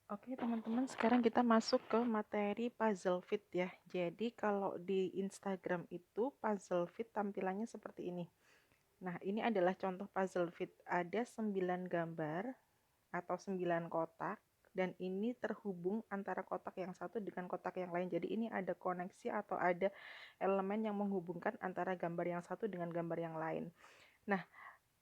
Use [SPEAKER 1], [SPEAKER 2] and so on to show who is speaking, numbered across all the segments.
[SPEAKER 1] Oke teman-teman, sekarang kita masuk ke materi puzzle fit ya. Jadi kalau di Instagram itu puzzle fit tampilannya seperti ini. Nah, ini adalah contoh puzzle fit. Ada 9 gambar atau 9 kotak dan ini terhubung antara kotak yang satu dengan kotak yang lain. Jadi ini ada koneksi atau ada elemen yang menghubungkan antara gambar yang satu dengan gambar yang lain. Nah,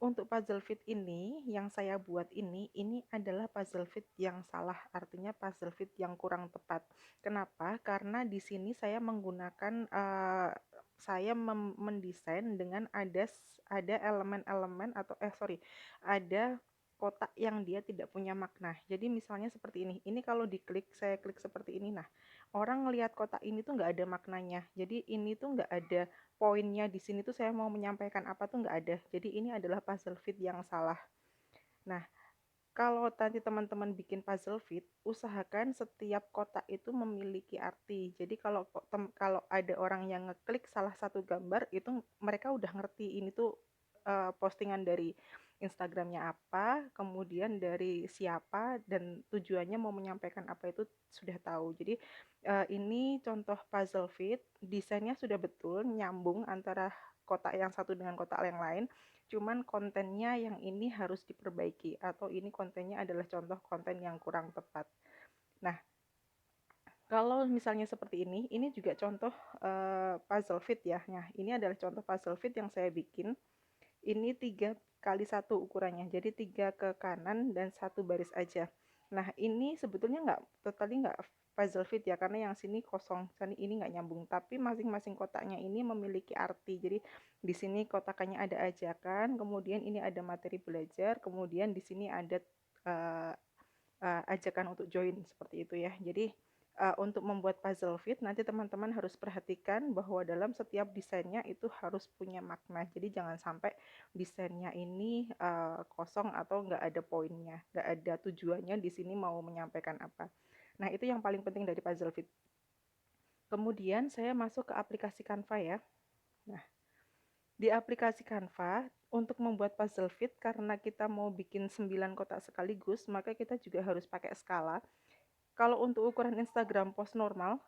[SPEAKER 1] untuk puzzle fit ini yang saya buat ini adalah puzzle fit yang salah, artinya puzzle fit yang kurang tepat. Kenapa? Karena di sini saya menggunakan saya mendesain dengan ada elemen-elemen atau ada kotak yang dia tidak punya makna. Jadi misalnya seperti ini. Ini kalau diklik, saya klik seperti ini. Nah, orang ngelihat kotak ini tuh nggak ada maknanya. Jadi ini tuh nggak ada poinnya di sini tuh saya mau menyampaikan apa tuh nggak ada. Jadi ini adalah puzzle fit yang salah. Nah, kalau nanti teman-teman bikin puzzle fit, usahakan setiap kotak itu memiliki arti. Jadi kalau ada orang yang ngeklik salah satu gambar, itu mereka udah ngerti ini tuh postingan dari Instagramnya apa, kemudian dari siapa, dan tujuannya mau menyampaikan apa itu sudah tahu. Jadi ini contoh puzzle fit, desainnya sudah betul, nyambung antara kotak yang satu dengan kotak yang lain. Cuman kontennya yang ini harus diperbaiki atau ini kontennya adalah contoh konten yang kurang tepat. Nah, kalau misalnya seperti ini juga contoh puzzle fit ya. Nah, ini adalah contoh puzzle fit yang saya bikin. Ini 3x1 ukurannya, jadi 3 ke kanan dan satu baris aja. Nah, ini sebetulnya nggak puzzle fit ya, karena yang sini kosong, ini nggak nyambung. Tapi masing-masing kotaknya ini memiliki arti. Jadi di sini kotakannya ada ajakan, kemudian ini ada materi belajar, kemudian di sini ada uh, ajakan untuk join seperti itu ya. Jadi untuk membuat puzzle fit nanti teman-teman harus perhatikan bahwa dalam setiap desainnya itu harus punya makna. Jadi jangan sampai desainnya ini kosong atau nggak ada poinnya, nggak ada tujuannya di sini mau menyampaikan apa. Nah, itu yang paling penting dari puzzle fit. Kemudian saya masuk ke aplikasi Canva ya. Nah, di aplikasi Canva untuk membuat puzzle fit karena kita mau bikin 9 kotak sekaligus, maka kita juga harus pakai skala. Kalau untuk ukuran Instagram post normal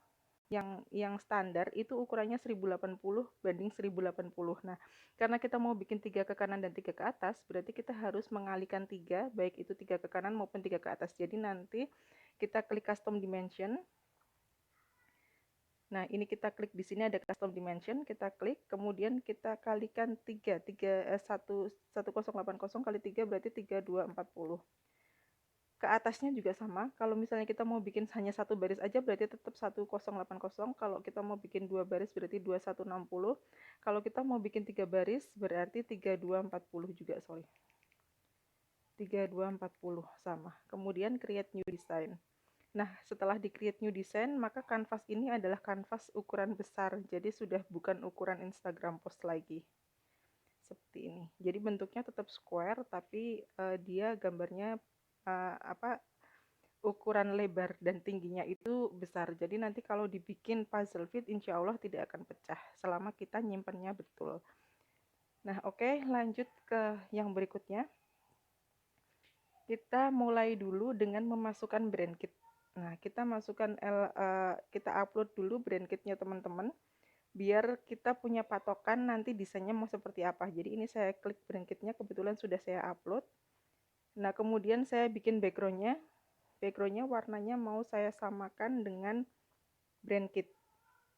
[SPEAKER 1] yang standar itu ukurannya 1080 banding 1080. Nah, karena kita mau bikin 3 ke kanan dan 3 ke atas, berarti kita harus mengalihkan 3, baik itu 3 ke kanan maupun 3 ke atas. Jadi nanti kita klik custom dimension. Nah, ini kita klik di sini ada custom dimension, kita klik, kemudian kita kalikan 1080 kali 3 berarti 3240. Ke atasnya juga sama. Kalau misalnya kita mau bikin hanya satu baris aja berarti tetap 1080. Kalau kita mau bikin dua baris berarti 2160. Kalau kita mau bikin tiga baris berarti 3240 juga, sorry. 3240 sama. Kemudian create new design. Nah, setelah di create new design, maka kanvas ini adalah kanvas ukuran besar. Jadi sudah bukan ukuran Instagram post lagi. Seperti ini. Jadi bentuknya tetap square tapi dia gambarnya ukuran lebar dan tingginya itu besar. Jadi nanti kalau dibikin puzzle fit insya Allah tidak akan pecah selama kita nyimpennya betul. Nah, oke, lanjut ke yang berikutnya. Kita mulai dulu dengan memasukkan brand kit. Nah, kita upload dulu brand kitnya teman-teman biar kita punya patokan nanti desainnya mau seperti apa. Jadi ini saya klik brand kitnya, kebetulan sudah saya upload. Nah, kemudian saya bikin backgroundnya. Backgroundnya warnanya mau saya samakan dengan brand kit.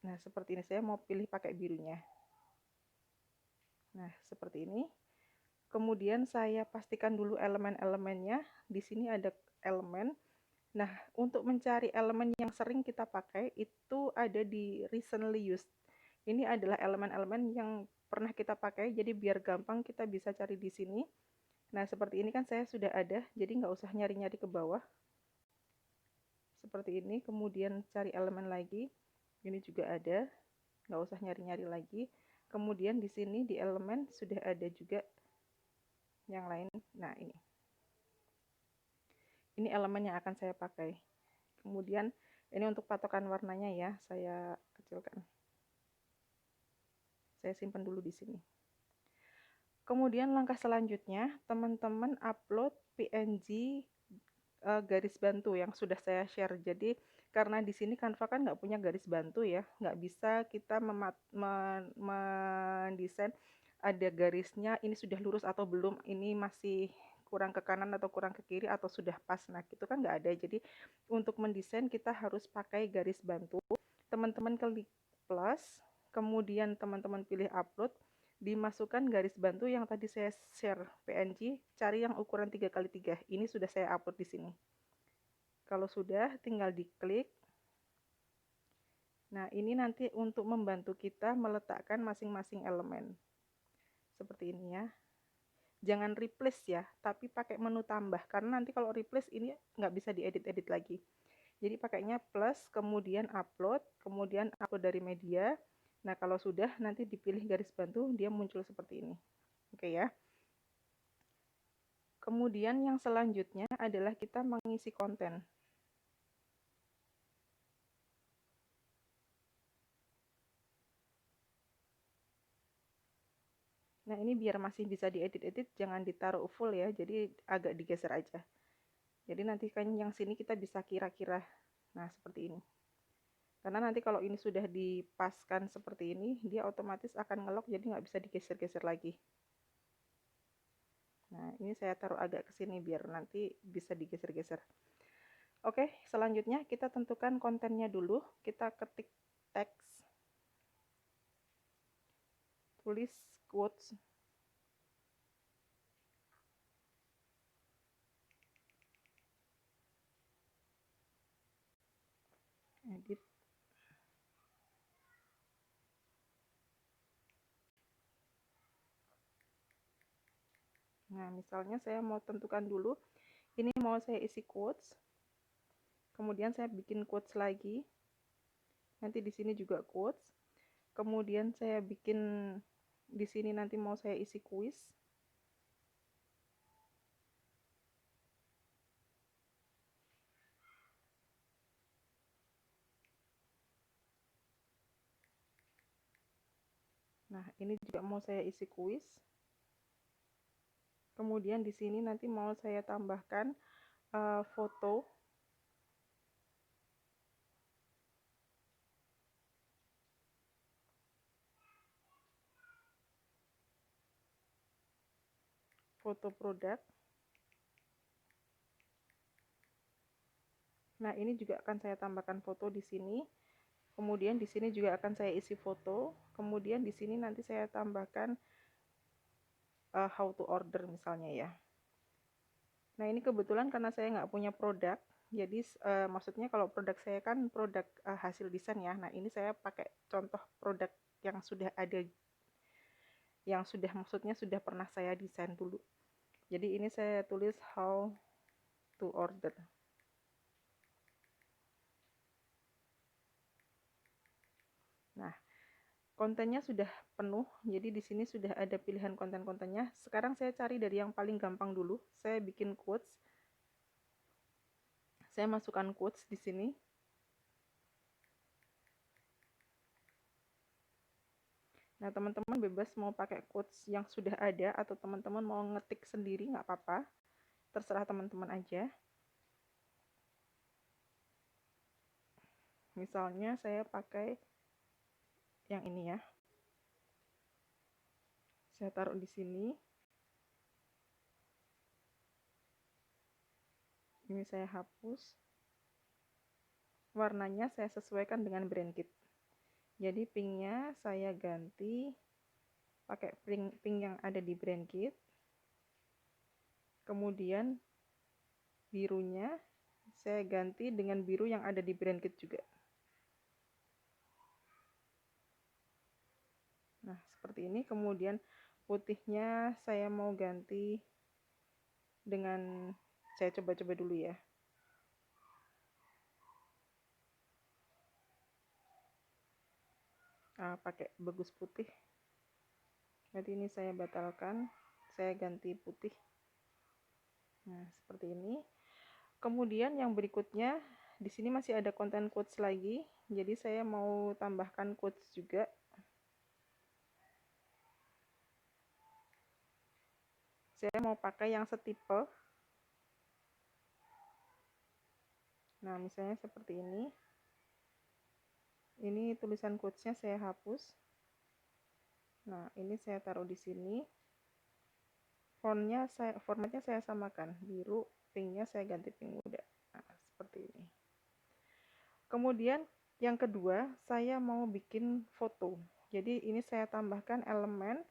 [SPEAKER 1] Nah, seperti ini saya mau pilih pakai birunya. Nah, seperti ini. Kemudian saya pastikan dulu elemen-elemennya. Di sini ada elemen. Nah, untuk mencari elemen yang sering kita pakai itu ada di recently used. Ini adalah elemen-elemen yang pernah kita pakai, jadi biar gampang kita bisa cari di sini. Nah, seperti ini kan saya sudah ada, jadi nggak usah nyari-nyari ke bawah. Seperti ini, kemudian cari elemen lagi. Ini juga ada, nggak usah nyari-nyari lagi. Kemudian di sini di elemen sudah ada juga yang lain. Nah, ini elemen yang akan saya pakai. Kemudian ini untuk patokan warnanya ya, saya kecilkan. Saya simpan dulu di sini. Kemudian langkah selanjutnya, teman-teman upload PNG garis bantu yang sudah saya share. Jadi karena di sini Canva kan nggak punya garis bantu ya, nggak bisa kita mendesain ada garisnya ini sudah lurus atau belum, ini masih kurang ke kanan atau kurang ke kiri atau sudah pas. Nah, itu kan nggak ada. Jadi untuk mendesain kita harus pakai garis bantu. Teman-teman klik plus, kemudian teman-teman pilih upload, dimasukkan garis bantu yang tadi saya share PNG, cari yang ukuran 3x3. Ini sudah saya upload di sini. Kalau sudah, tinggal diklik. Nah, ini nanti untuk membantu kita meletakkan masing-masing elemen. Seperti ini ya. Jangan replace ya, tapi pakai menu tambah. Karena nanti kalau replace ini nggak bisa diedit-edit lagi. Jadi pakainya plus, kemudian upload dari media. Nah, kalau sudah nanti dipilih garis bantu, dia muncul seperti ini. Oke ya. Kemudian yang selanjutnya adalah kita mengisi konten. Nah, ini biar masih bisa diedit-edit, jangan ditaruh full ya, jadi agak digeser aja. Jadi nanti kan yang sini kita bisa kira-kira. Nah, seperti ini. Karena nanti kalau ini sudah dipaskan seperti ini, dia otomatis akan ngelok, jadi nggak bisa digeser-geser lagi. Nah, ini saya taruh agak ke sini biar nanti bisa digeser-geser. Oke, selanjutnya kita tentukan kontennya dulu. Kita ketik teks, tulis quotes, edit. Nah, misalnya saya mau tentukan dulu, ini mau saya isi quotes, kemudian saya bikin quotes lagi, nanti di sini juga quotes, kemudian saya bikin di sini nanti mau saya isi kuis. Nah, ini juga mau saya isi kuis. Kemudian di sini nanti mau saya tambahkan foto. Foto produk. Nah, ini juga akan saya tambahkan foto di sini. Kemudian di sini juga akan saya isi foto. Kemudian di sini nanti saya tambahkan how to order misalnya ya. Nah, ini kebetulan karena saya nggak punya produk, jadi maksudnya kalau produk saya kan produk hasil desain ya. Nah, ini saya pakai contoh produk yang sudah ada, yang sudah maksudnya sudah pernah saya desain dulu. Jadi ini saya tulis how to order. Nah, kontennya sudah penuh, jadi di sini sudah ada pilihan konten-kontennya. Sekarang saya cari dari yang paling gampang dulu. Saya bikin quotes. Saya masukkan quotes di sini. Nah, teman-teman bebas mau pakai quotes yang sudah ada atau teman-teman mau ngetik sendiri, nggak apa-apa. Terserah teman-teman aja. Misalnya saya pakai yang ini ya. Saya taruh di sini. Ini saya hapus. Warnanya saya sesuaikan dengan brand kit. Jadi pinknya saya ganti pakai pink yang ada di brand kit. Kemudian birunya saya ganti dengan biru yang ada di brand kit juga. Nah, seperti ini. Kemudian putihnya saya mau ganti dengan, saya coba-coba dulu ya. Pakai bagus putih. Nanti ini saya batalkan, saya ganti putih. Nah, seperti ini. Kemudian yang berikutnya, di sini masih ada konten quotes lagi. Jadi saya mau tambahkan quotes juga. Saya mau pakai yang setipe. Nah, misalnya seperti ini. Ini tulisan quotes-nya saya hapus. Nah, ini saya taruh di sini. Formatnya saya samakan, biru, pinknya saya ganti pink muda. Nah, seperti ini. Kemudian yang kedua, saya mau bikin foto. Jadi ini saya tambahkan elemen,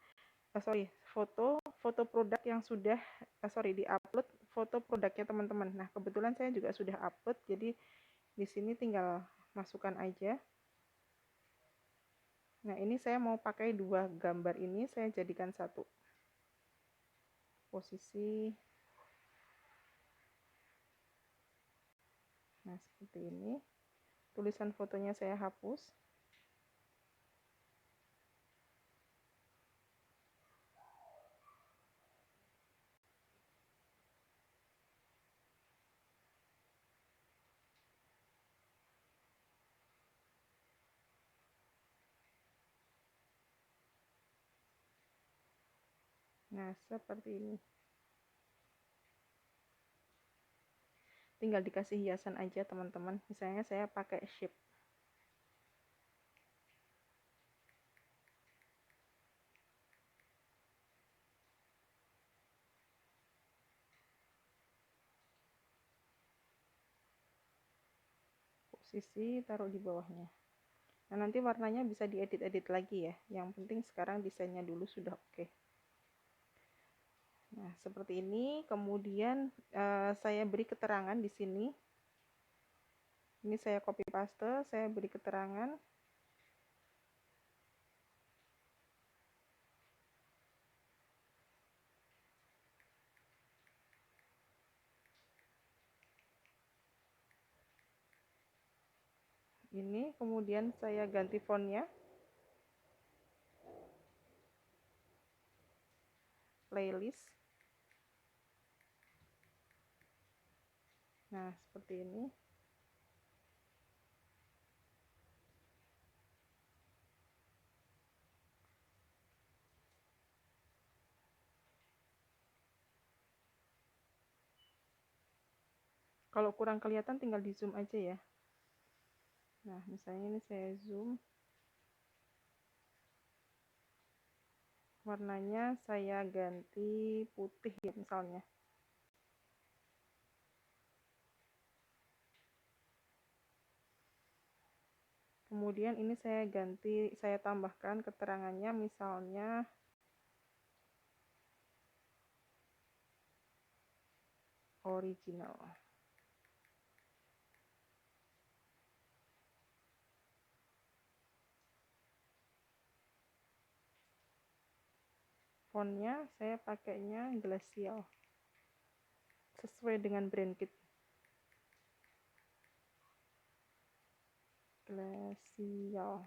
[SPEAKER 1] foto produk yang sudah, diupload foto produknya teman-teman. Nah, kebetulan saya juga sudah upload, jadi di sini tinggal masukkan aja. Nah, ini saya mau pakai dua gambar ini, saya jadikan satu. Posisi. Nah, seperti ini. Tulisan fotonya saya hapus. Nah, seperti ini. Tinggal dikasih hiasan aja, teman-teman. Misalnya saya pakai shape. Posisi taruh di bawahnya. Nah, nanti warnanya bisa diedit-edit lagi ya. Yang penting sekarang desainnya dulu sudah oke. Nah, seperti ini. Kemudian saya beri keterangan di sini. Ini saya copy paste, saya beri keterangan. Ini kemudian saya ganti fontnya. Playlist. Nah, seperti ini. Kalau kurang kelihatan tinggal di zoom aja ya. Nah, misalnya ini saya zoom. Warnanya saya ganti putih ya misalnya. Kemudian ini saya tambahkan keterangannya misalnya original. Fontnya saya pakainya Glacial. Sesuai dengan brand kit. Glacial.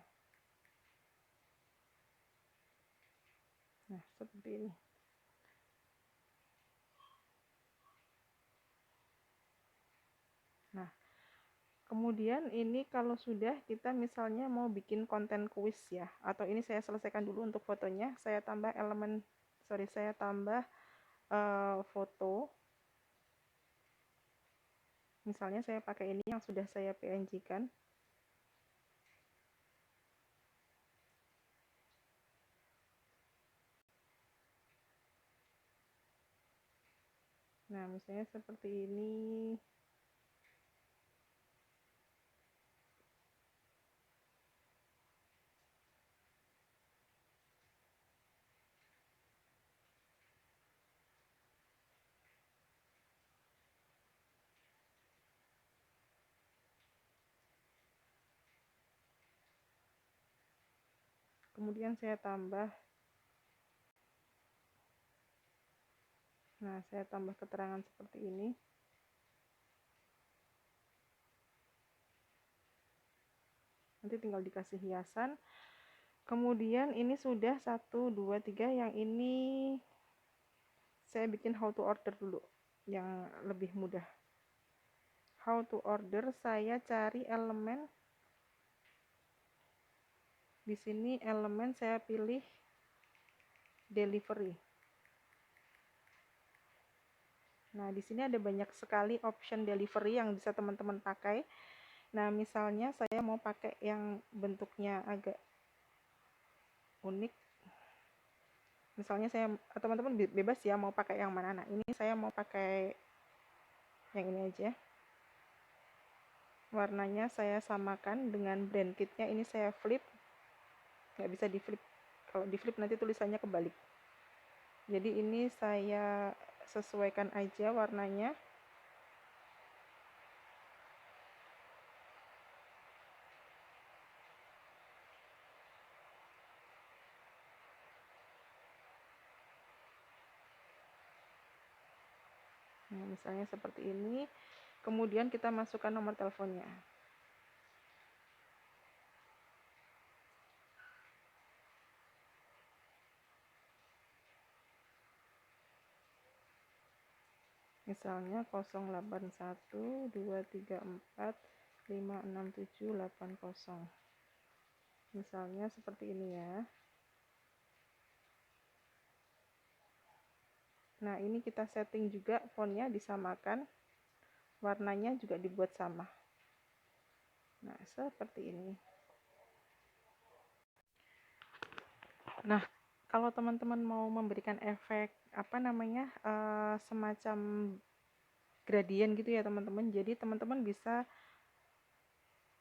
[SPEAKER 1] Nah, seperti ini. Nah, kemudian ini kalau sudah kita misalnya mau bikin konten kuis ya, atau ini saya selesaikan dulu untuk fotonya, saya tambah foto. Misalnya saya pakai ini yang sudah saya PNG-kan. Nah, misalnya seperti ini. Kemudian saya tambah. Nah, saya tambah keterangan seperti ini. Nanti tinggal dikasih hiasan. Kemudian ini sudah 1, 2, 3. Yang ini saya bikin how to order dulu, yang lebih mudah. How to order, saya cari elemen. Di sini elemen saya pilih delivery. Nah, di sini ada banyak sekali option delivery yang bisa teman-teman pakai. Nah, misalnya saya mau pakai yang bentuknya agak unik. Misalnya teman-teman bebas ya mau pakai yang mana. Nah, ini saya mau pakai yang ini aja. Warnanya saya samakan dengan brand kitnya. Ini saya flip. Nggak bisa di flip. Kalau di flip nanti tulisannya kebalik. Jadi ini saya sesuaikan aja warnanya. Nah, misalnya seperti ini. Kemudian kita masukkan nomor teleponnya. Misalnya 0812345678. Misalnya seperti ini ya. Nah, ini kita setting juga fontnya disamakan. Warnanya juga dibuat sama. Nah, seperti ini. Nah, kalau teman-teman mau memberikan efek semacam gradient gitu ya teman-teman. Jadi teman-teman bisa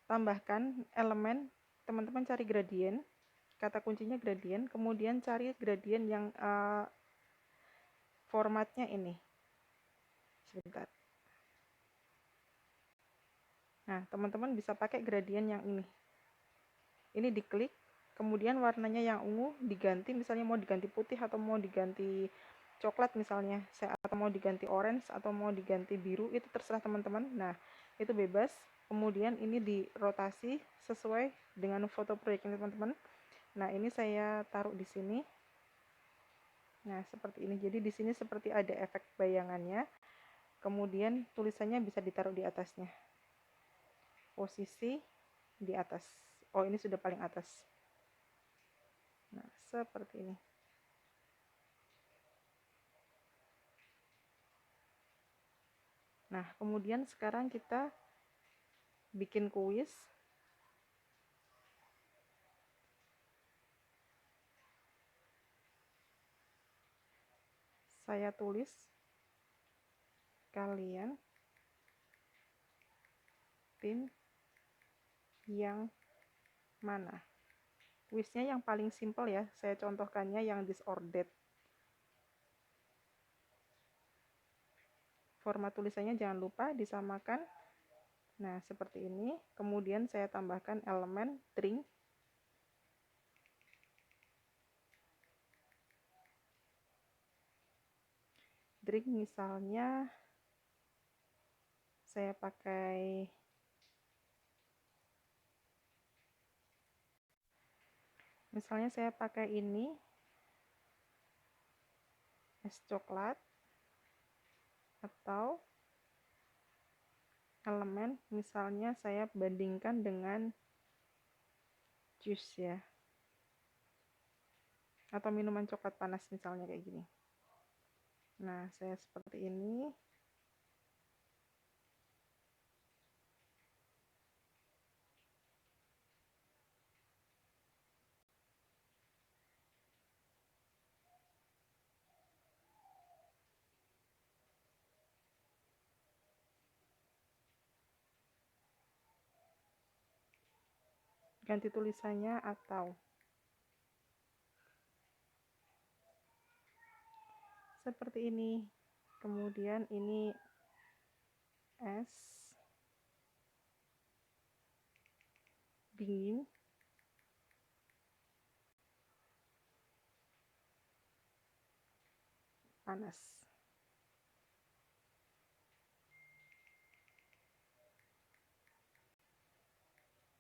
[SPEAKER 1] tambahkan elemen, teman-teman cari gradient, kata kuncinya gradient, kemudian cari gradient yang formatnya ini. Sebentar. Nah, teman-teman bisa pakai gradient yang ini. Ini diklik, kemudian warnanya yang ungu diganti, misalnya mau diganti putih atau mau diganti coklat misalnya, atau mau diganti orange atau mau diganti biru, itu terserah teman-teman. Nah, itu bebas. Kemudian ini dirotasi sesuai dengan foto proyeknya teman-teman. Nah, ini saya taruh di sini. Nah, seperti ini. Jadi di sini seperti ada efek bayangannya. Kemudian tulisannya bisa ditaruh di atasnya. Posisi di atas. Oh, ini sudah paling atas. Nah, seperti ini. Nah, kemudian sekarang kita bikin kuis. Saya tulis kalian tim yang mana. Kuisnya yang paling simple ya, saya contohkannya yang disordered. Format tulisannya jangan lupa disamakan. Nah, seperti ini. Kemudian saya tambahkan elemen drink. Drink misalnya saya pakai ini es coklat, atau elemen misalnya saya bandingkan dengan jus ya, atau minuman coklat panas misalnya kayak gini. Nah, saya seperti ini. Ganti tulisannya atau. Seperti ini. Kemudian ini es dingin. Panas.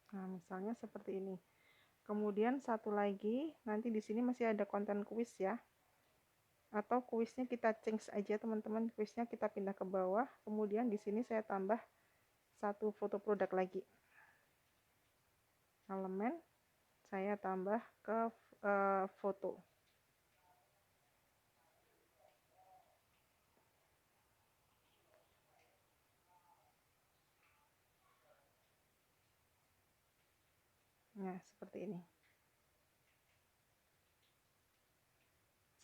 [SPEAKER 1] Nah, misalnya seperti ini. Kemudian satu lagi, nanti di sini masih ada konten kuis ya. Atau kuisnya kita change aja teman-teman, kuisnya kita pindah ke bawah. Kemudian di sini saya tambah satu foto produk lagi. Elemen saya tambah ke foto. Nah, seperti ini.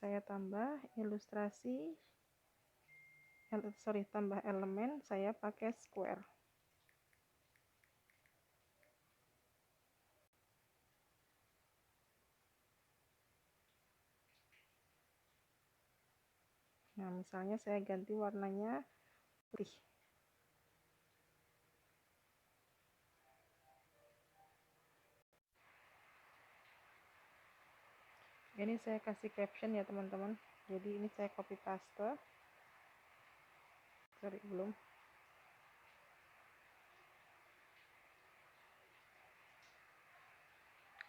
[SPEAKER 1] Saya tambah ilustrasi, tambah elemen, saya pakai square. Nah, misalnya saya ganti warnanya putih. Ini saya kasih caption ya teman-teman. Jadi ini saya copy paste. Sorry, belum.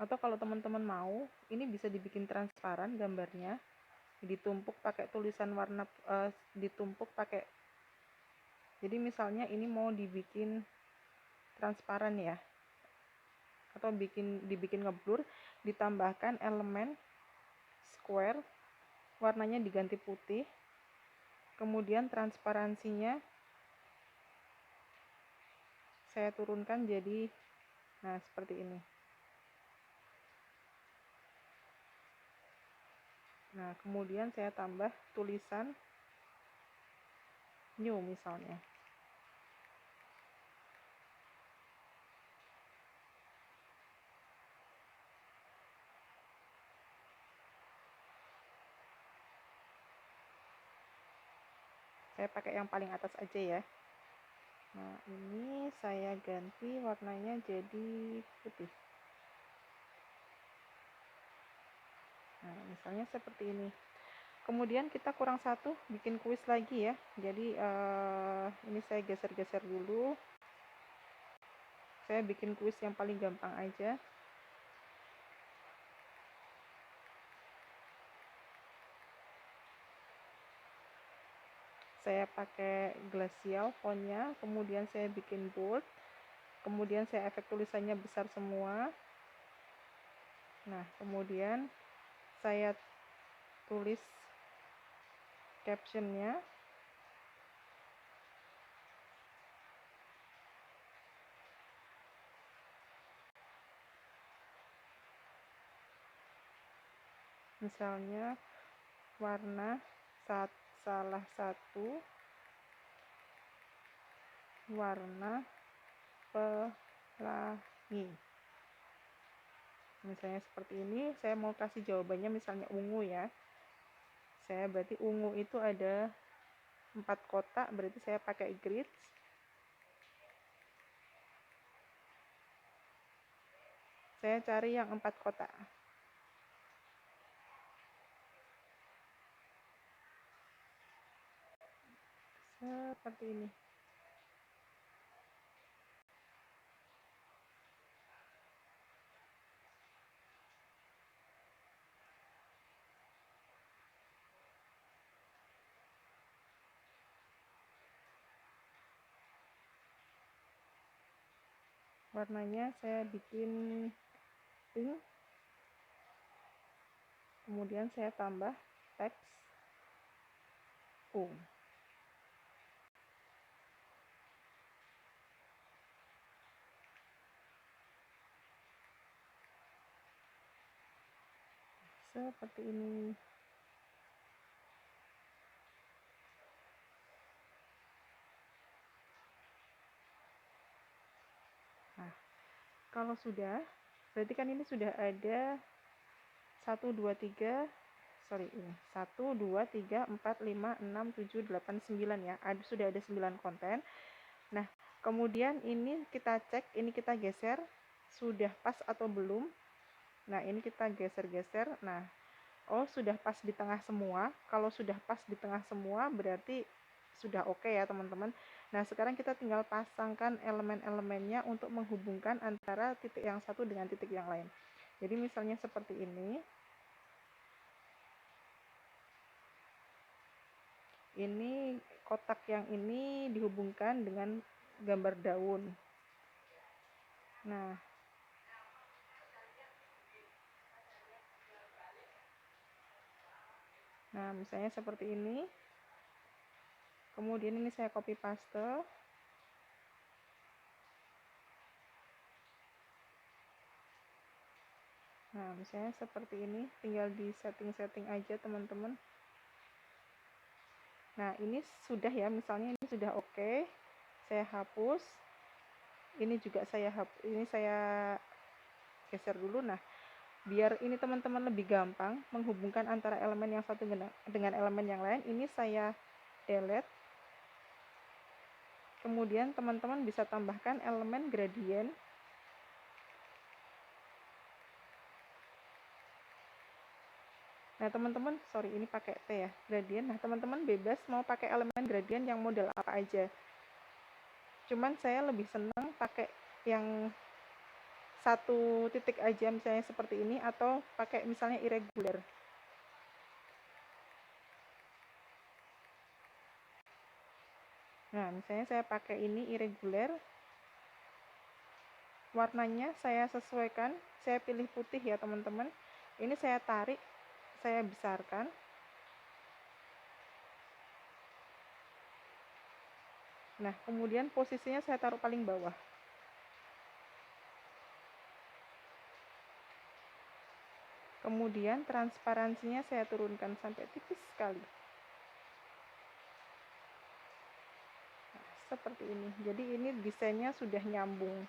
[SPEAKER 1] Atau kalau teman-teman mau, ini bisa dibikin transparan gambarnya, ditumpuk pakai tulisan warna, ditumpuk pakai. Jadi misalnya ini mau dibikin transparan ya, atau dibikin ngeblur, ditambahkan elemen square, warnanya diganti putih, kemudian transparansinya saya turunkan jadi, nah seperti ini. Nah, kemudian saya tambah tulisan new misalnya. Saya pakai yang paling atas aja ya. Nah, ini saya ganti warnanya jadi putih. Nah, misalnya seperti ini. Kemudian kita kurang satu, bikin kuis lagi ya. Jadi ini saya geser-geser dulu. Saya bikin kuis yang paling gampang aja. Saya pakai glacial fontnya, kemudian saya bikin bold, kemudian saya efek tulisannya besar semua. Nah, kemudian saya tulis captionnya. Misalnya warna salah satu warna pelangi. Misalnya seperti ini, saya mau kasih jawabannya misalnya ungu ya. Saya berarti ungu itu ada 4 kotak, berarti saya pakai grids. Saya cari yang 4 kotak. Seperti ini. Warnanya saya bikin pink. Kemudian saya tambah teks U. Seperti ini. Nah, kalau sudah, berarti kan ini sudah ada 1, 2, 3, sorry ini 1, 2, 3, 4, 5, 6, 7, 8, 9 ya. Sudah ada 9 konten. Nah, kemudian ini kita cek, ini kita geser, sudah pas atau belum. Nah, ini kita geser-geser. Nah, oh sudah pas di tengah semua. Kalau sudah pas di tengah semua berarti sudah oke ya teman-teman. Nah, sekarang kita tinggal pasangkan elemen-elemennya untuk menghubungkan antara titik yang satu dengan titik yang lain. Jadi misalnya seperti ini. Ini kotak yang ini dihubungkan dengan gambar daun. Nah, misalnya seperti ini. Kemudian ini saya copy paste. Nah, misalnya seperti ini, tinggal di setting-setting aja teman-teman. Nah, ini sudah ya, misalnya ini sudah oke. Saya hapus. Ini juga ini saya geser dulu. Nah, biar ini teman-teman lebih gampang menghubungkan antara elemen yang satu dengan elemen yang lain, ini saya delete. Kemudian teman-teman bisa tambahkan elemen gradient. Nah, teman-teman, sorry ini pakai T ya, gradient. Nah, teman-teman bebas mau pakai elemen gradient yang model apa aja. Cuman saya lebih senang pakai yang satu titik aja, misalnya seperti ini, atau pakai misalnya irregular. Nah, misalnya saya pakai ini irregular. Warnanya saya sesuaikan, saya pilih putih ya teman-teman. Ini saya tarik, saya besarkan. Nah, kemudian posisinya saya taruh paling bawah. Kemudian transparansinya saya turunkan sampai tipis sekali. Nah, seperti ini. Jadi ini desainnya sudah nyambung.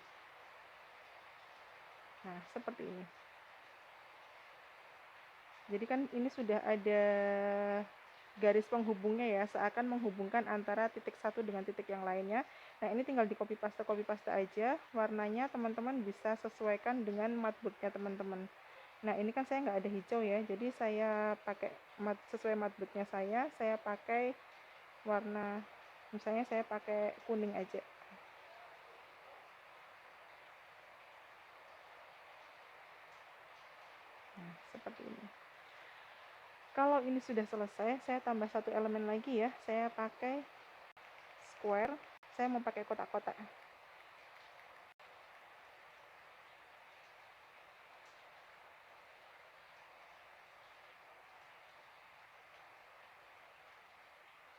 [SPEAKER 1] Nah, seperti ini. Jadi kan ini sudah ada garis penghubungnya ya, seakan menghubungkan antara titik satu dengan titik yang lainnya. Nah, ini tinggal di copy paste aja. Warnanya teman-teman bisa sesuaikan dengan matboardnya teman-teman. Nah, ini kan saya nggak ada hijau ya, jadi saya pakai sesuai matboardnya saya pakai warna, misalnya saya pakai kuning aja. Nah, seperti ini. Kalau ini sudah selesai, saya tambah satu elemen lagi ya, saya pakai square, saya mau pakai kotak-kotak.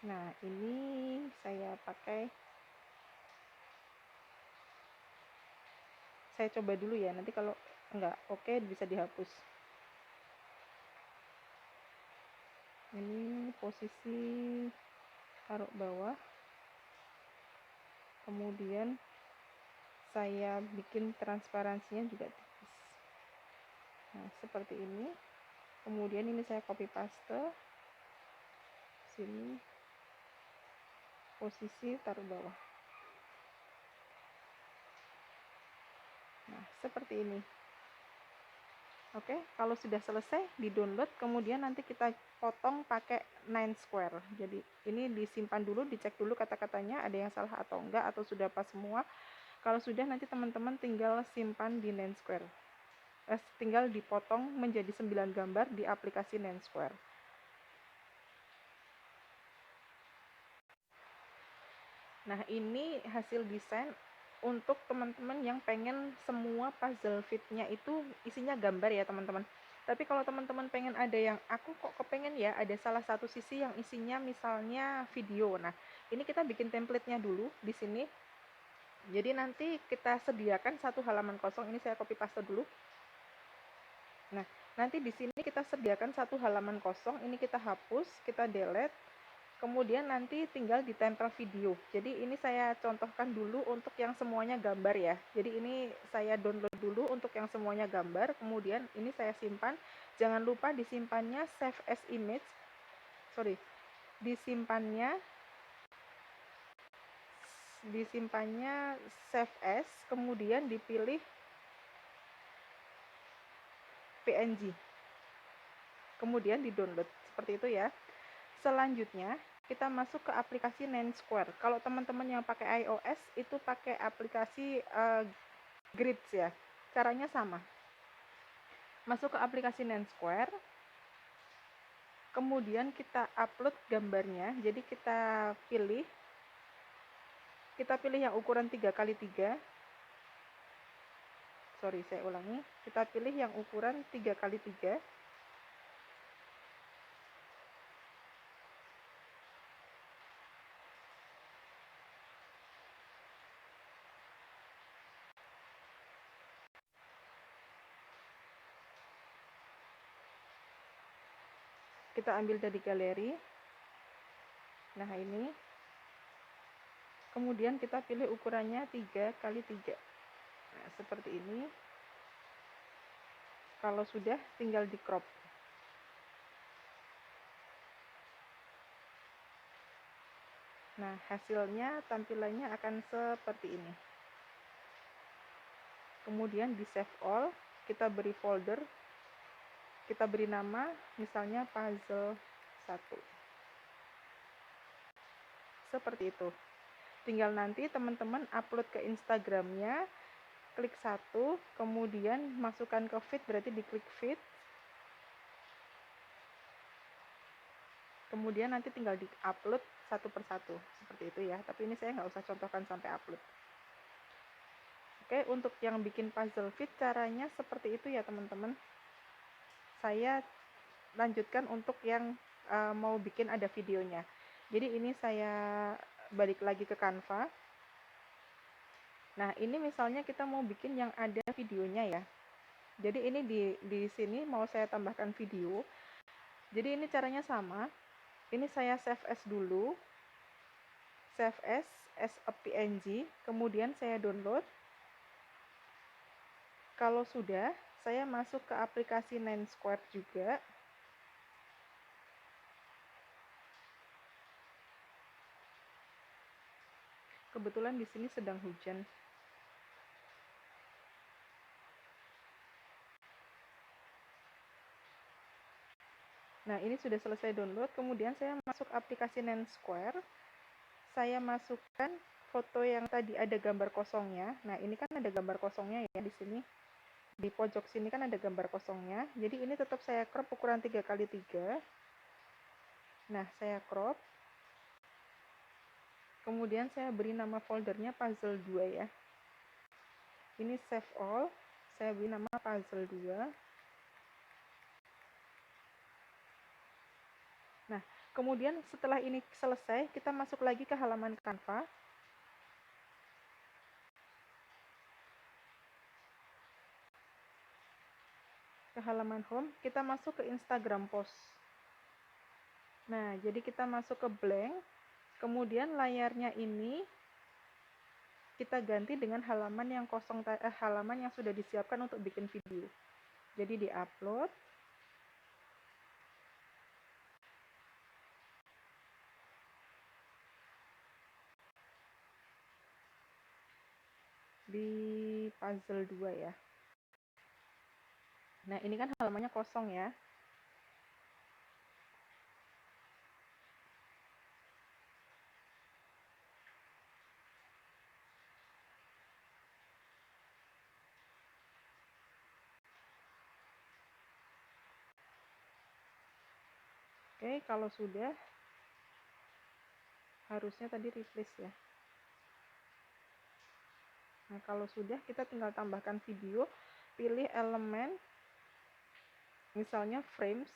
[SPEAKER 1] Nah, ini saya pakai, saya coba dulu ya, nanti kalau enggak oke bisa dihapus. Ini posisi taruh bawah, kemudian saya bikin transparansinya juga tipis. Nah, seperti ini. Kemudian ini saya copy paste sini, posisi taruh bawah. Nah, seperti ini. Oke, kalau sudah selesai di download, kemudian nanti kita potong pakai 9 square. Jadi ini disimpan dulu, dicek dulu kata-katanya ada yang salah atau enggak, atau sudah pas semua. Kalau sudah, nanti teman-teman tinggal simpan di 9 square. Tinggal dipotong menjadi 9 gambar di aplikasi 9 square. Nah, ini hasil desain untuk teman-teman yang pengen semua puzzle fitnya itu isinya gambar ya teman-teman. Tapi kalau teman-teman pengen ada yang, aku kok kepengen ya ada salah satu sisi yang isinya misalnya video. Nah, ini kita bikin template-nya dulu di sini. Jadi nanti kita sediakan satu halaman kosong. Ini saya copy paste dulu. Nah, nanti di sini kita sediakan satu halaman kosong. Ini kita hapus, kita delete. Kemudian nanti tinggal ditempel video. Jadi ini saya contohkan dulu untuk yang semuanya gambar ya. Jadi ini saya download dulu untuk yang semuanya gambar. Kemudian ini saya simpan. Jangan lupa disimpannya save as image. Disimpannya save as, kemudian dipilih PNG. Kemudian di download. Seperti itu ya. Selanjutnya kita masuk ke aplikasi 9 Square. Kalau teman-teman yang pakai iOS itu pakai aplikasi Grids ya. Caranya sama. Masuk ke aplikasi 9 Square. Kemudian kita upload gambarnya. Jadi kita pilih yang ukuran 3x3. Sorry, saya ulangi. Kita pilih yang ukuran 3x3. kita ambil dari galeri. Nah, ini. Kemudian kita pilih ukurannya 3x3. Nah, seperti ini. Kalau sudah, tinggal di crop. Nah, hasilnya tampilannya akan seperti ini. Kemudian di save all, kita beri folder, kita beri nama, misalnya puzzle 1. Seperti itu. Tinggal nanti teman-teman upload ke Instagramnya, klik satu, kemudian masukkan ke feed, berarti diklik feed. Kemudian nanti tinggal di-upload satu persatu, seperti itu ya. Tapi ini saya nggak usah contohkan sampai upload. Oke, untuk yang bikin puzzle fit, caranya seperti itu ya teman-teman. Saya lanjutkan untuk yang mau bikin ada videonya. Jadi ini saya balik lagi ke Canva. Nah, ini misalnya kita mau bikin yang ada videonya ya. Jadi ini di sini mau saya tambahkan video. Jadi ini caranya sama. Ini saya save as dulu. Save as a PNG, kemudian saya download. Kalau sudah, saya masuk ke aplikasi Nine Square juga. Kebetulan di sini sedang hujan. Nah, ini sudah selesai download. Kemudian saya masuk aplikasi Nine Square. Saya masukkan foto yang tadi ada gambar kosongnya. Nah, ini kan ada gambar kosongnya ya di sini. Di pojok sini kan ada gambar kosongnya. Jadi ini tetap saya crop ukuran 3x3. Nah, saya crop. Kemudian saya beri nama foldernya puzzle 2 ya. Ini save all. Saya beri nama puzzle 2. Nah, kemudian setelah ini selesai, kita masuk lagi ke halaman Canva. Ke halaman home, kita masuk ke Instagram post. Nah, jadi kita masuk ke blank, kemudian layarnya ini kita ganti dengan halaman yang kosong, halaman yang sudah disiapkan untuk bikin video. Jadi di-upload. Di puzzle 2 ya. Nah, ini kan halamannya kosong ya. Oke, kalau sudah, harusnya tadi replace ya. Nah, kalau sudah, kita tinggal tambahkan video, pilih elemen, misalnya frames.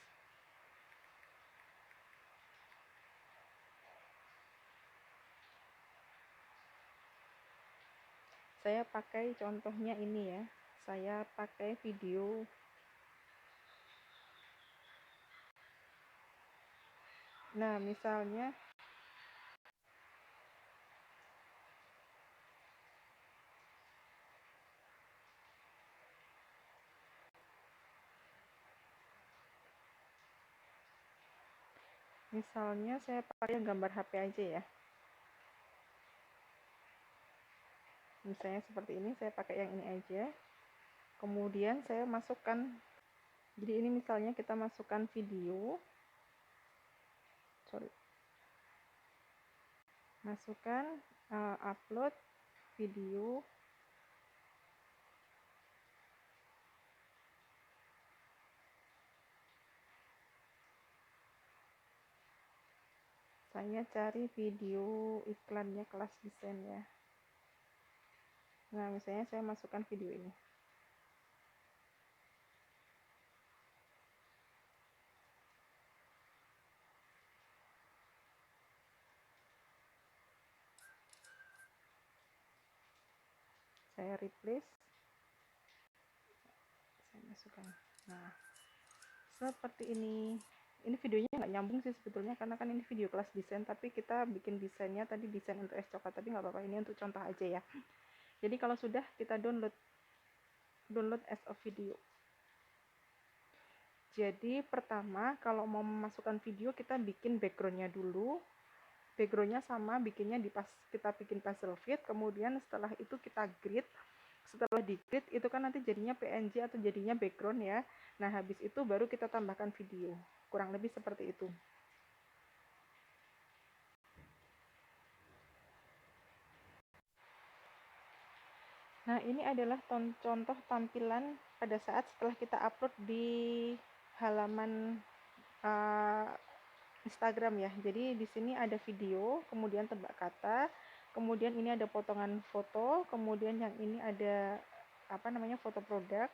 [SPEAKER 1] Saya pakai contohnya ini ya. Saya pakai video. Nah, misalnya saya pakai gambar HP aja ya. Misalnya seperti ini, saya pakai yang ini aja. Kemudian saya masukkan, jadi ini misalnya kita masukkan video. Masukkan upload video. Saya cari video iklannya kelas desain ya. Nah, misalnya saya masukkan video ini. Saya replace. Saya masukkan. Nah, seperti ini. ini videonya nggak nyambung sih sebetulnya, karena kan ini video kelas desain, tapi kita bikin desainnya tadi desain untuk es coklat, tapi nggak apa-apa, ini untuk contoh aja ya. Jadi kalau sudah, kita download as a video. Jadi pertama kalau mau memasukkan video, kita bikin backgroundnya dulu. Backgroundnya sama bikinnya kita bikin puzzle fit, kemudian setelah itu kita grid. Setelah di grid itu kan nanti jadinya PNG atau jadinya background ya. Nah habis itu baru kita tambahkan video, kurang lebih seperti itu. Nah ini adalah contoh tampilan pada saat setelah kita upload di halaman Instagram ya. Jadi di sini ada video, kemudian tebak kata, kemudian ini ada potongan foto, kemudian yang ini ada foto produk,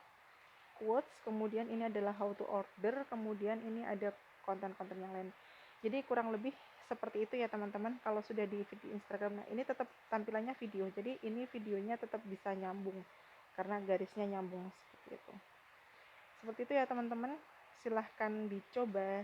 [SPEAKER 1] quotes, kemudian ini adalah how to order, kemudian ini ada konten-konten yang lain. Jadi kurang lebih seperti itu ya teman-teman. Kalau sudah di video Instagram, nah ini tetap tampilannya video, jadi ini videonya tetap bisa nyambung karena garisnya nyambung seperti itu ya teman-teman. Silahkan dicoba.